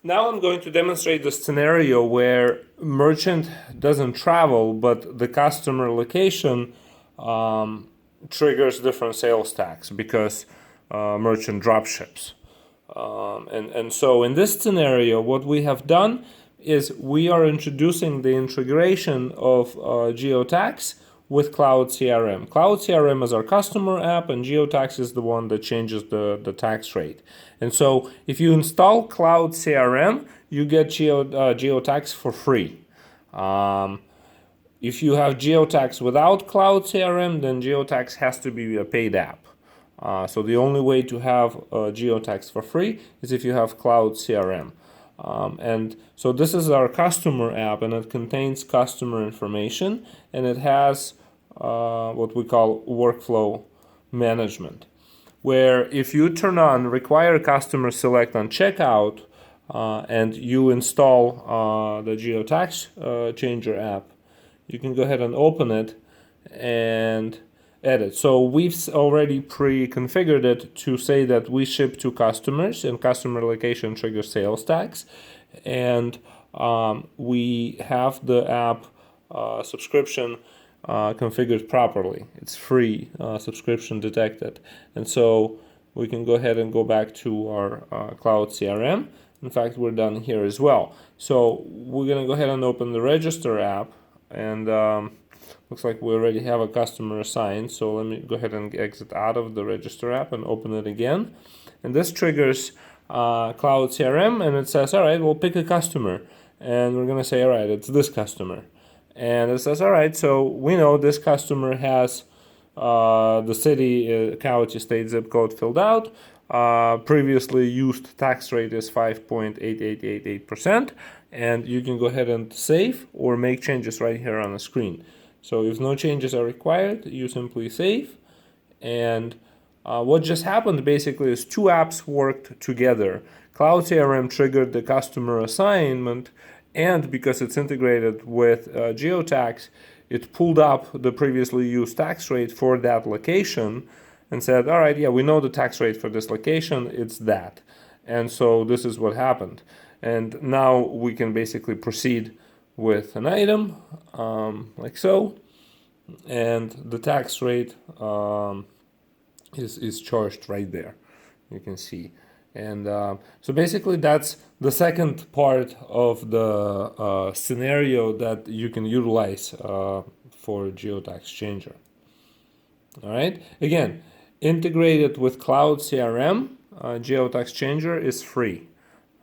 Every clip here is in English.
Now I'm going to demonstrate the scenario where merchant doesn't travel, but the customer location triggers different sales tax because merchant drop ships. And so in this scenario, what we have done is we are introducing the integration of geotax with Cloud CRM. Cloud CRM is our customer app, and geotax is the one that changes the tax rate. And so if you install Cloud CRM, you get geotax for free. If you have geotax without Cloud CRM, then geotax has to be a paid app. So the only way to have geotax for free is if you have Cloud CRM. And so this is our customer app, and it contains customer information, and it has what we call workflow management, where if you turn on require customer select on checkout and you install the geotax changer app, you can go ahead and open it and edit. So we've already pre-configured it to say that we ship to customers and customer location triggers sales tax, and we have the app subscription configured properly. It's free subscription detected, and so we can go ahead and go back to our Cloud CRM. In fact, we're done here as well. So we're gonna go ahead and open the register app, and looks like we already have a customer assigned, so let me go ahead and exit out of the register app and open it again. And this triggers Cloud CRM, and it says, all right, we'll pick a customer. And we're going to say, all right, it's this customer. And it says, all right, so we know this customer has the city, county, state, zip code filled out. Previously used tax rate is 5.8888%. And you can go ahead and save or make changes right here on the screen. So if no changes are required, you simply save. And what just happened basically is two apps worked together. Cloud CRM triggered the customer assignment, and because it's integrated with geotax, it pulled up the previously used tax rate for that location and said, all right, yeah, we know the tax rate for this location, it's that. And so this is what happened. And now we can basically proceed with an item like so, and the tax rate is charged right there, you can see. And so basically that's the second part of the scenario that you can utilize for geotax changer. All right, again, integrated with Cloud CRM, geotax changer is free.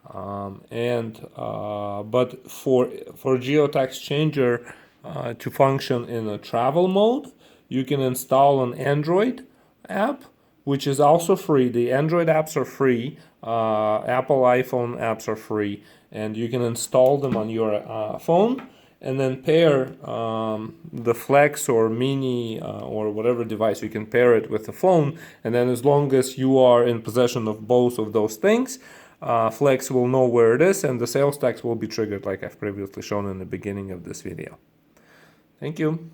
But for geotax changer to function in a travel mode, you can install an Android app, which is also free. The Android apps are free. Apple iPhone apps are free, and you can install them on your phone and then pair the Flex or Mini or whatever device. You can pair it with the phone, and then as long as you are in possession of both of those things, Flex will know where it is, and the sales tax will be triggered like I've previously shown in the beginning of this video. Thank you.